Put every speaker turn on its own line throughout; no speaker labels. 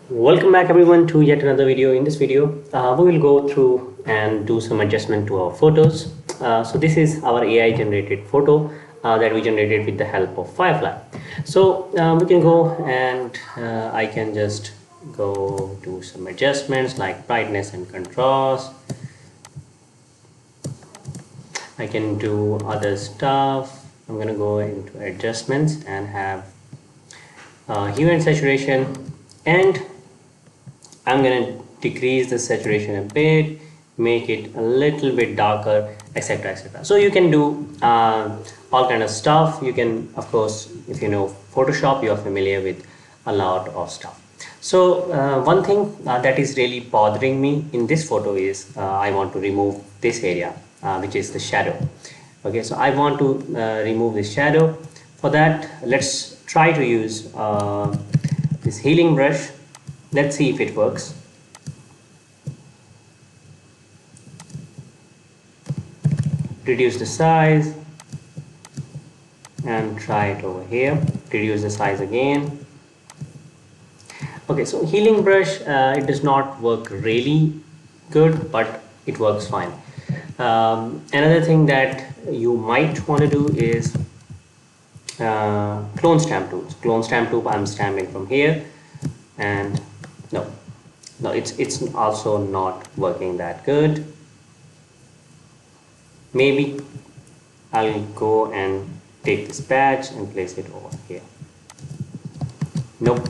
Welcome back everyone to yet another video. In this video, we will go through and do some adjustment to our photos. So this is our AI generated photo that we generated with the help of Firefly. So we can go and I can just go do some adjustments like brightness and contrast. I can do other stuff. I'm gonna go into adjustments and have hue and saturation, and I'm gonna decrease the saturation a bit, make it a little bit darker, etc, etc. So you can do all kind of stuff. You can, of course, if you know Photoshop, you are familiar with a lot of stuff. So one thing that is really bothering me in this photo is I want to remove this area, which is the shadow. Okay, so I want to remove this shadow. For that, let's try to use this healing brush. Let's see if it works. Reduce the size and try it over here. Reduce the size again. Okay, so healing brush, it does not work really good, but it works fine. Another thing that you might want to do is clone stamp tools. Clone stamp tool, I'm stamping from here, and no, it's also not working that good. Maybe I'll go and take this patch and place it over here. Nope.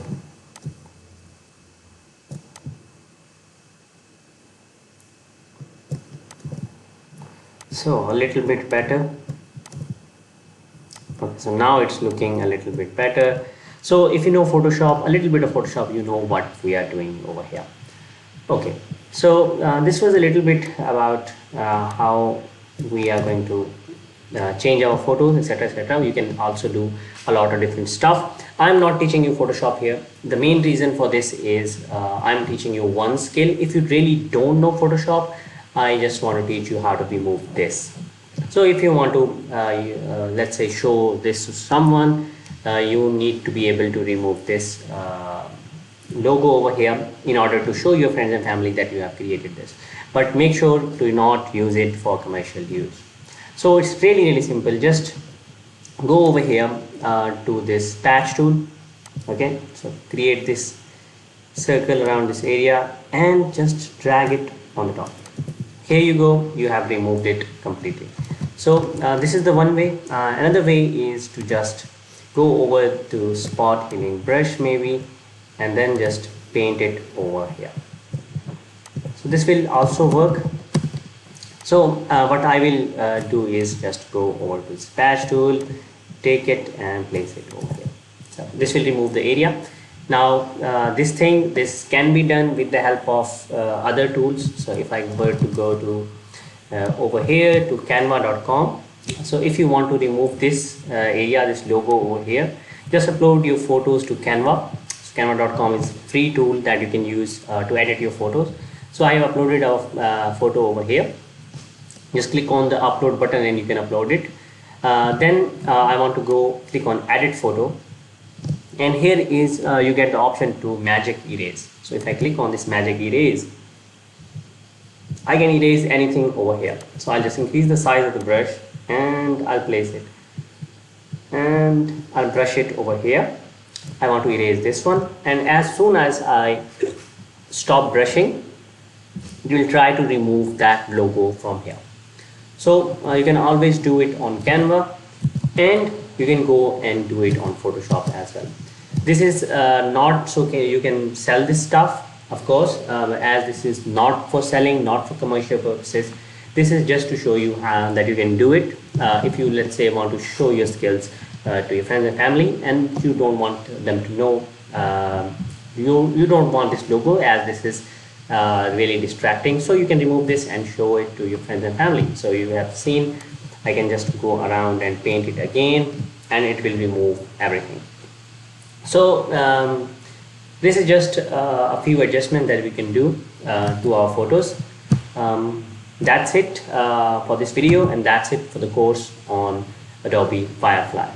So a little bit better. Okay, so now it's looking a little bit better. So if you know Photoshop, a little bit of Photoshop, you know what we are doing over here. Okay, so this was a little bit about how we are going to change our photos, etc, etc. You can also do a lot of different stuff. I'm not teaching you Photoshop here. The main reason for this is I'm teaching you one skill. If you really don't know Photoshop, I just want to teach you how to remove this. So if you want to let's say show this to someone, you need to be able to remove this logo over here in order to show your friends and family that you have created this, but make sure to not use it for commercial use. So it's really simple. Just go over here to this patch tool. Okay, so create this circle around this area and just drag it on the top. Here you go, you have removed it completely. So this is the one way. Another way is to just go over to spot healing brush maybe, and then just paint it over here. So this will also work. So what I will do is just go over to this patch tool, take it and place it over here. So this will remove the area. Now this can be done with the help of other tools. So if I were to go to over here to canva.com, so if you want to remove this area, this logo over here, just upload your photos to Canva. So canva.com is a free tool that you can use to edit your photos. So I have uploaded a photo over here. Just click on the upload button and you can upload it. Then I want to go click on edit photo, and here is you get the option to magic erase. So if I click on this magic erase, I can erase anything over here. So I'll just increase the size of the brush and I'll place it, and I'll brush it over here. I want to erase this one, and as soon as I stop brushing, you will try to remove that logo from here. So you can always do it on Canva, and you can go and do it on Photoshop as well. This is not so you can sell this stuff, of course, as this is not for selling, not for commercial purposes. This is just to show you that you can do it. If you, let's say, want to show your skills to your friends and family, and you don't want them to know, you don't want this logo, as this is really distracting. So you can remove this and show it to your friends and family. So you have seen, I can just go around and paint it again, and it will remove everything. So this is just a few adjustments that we can do to our photos. That's it for this video, and that's it for the course on Adobe Firefly.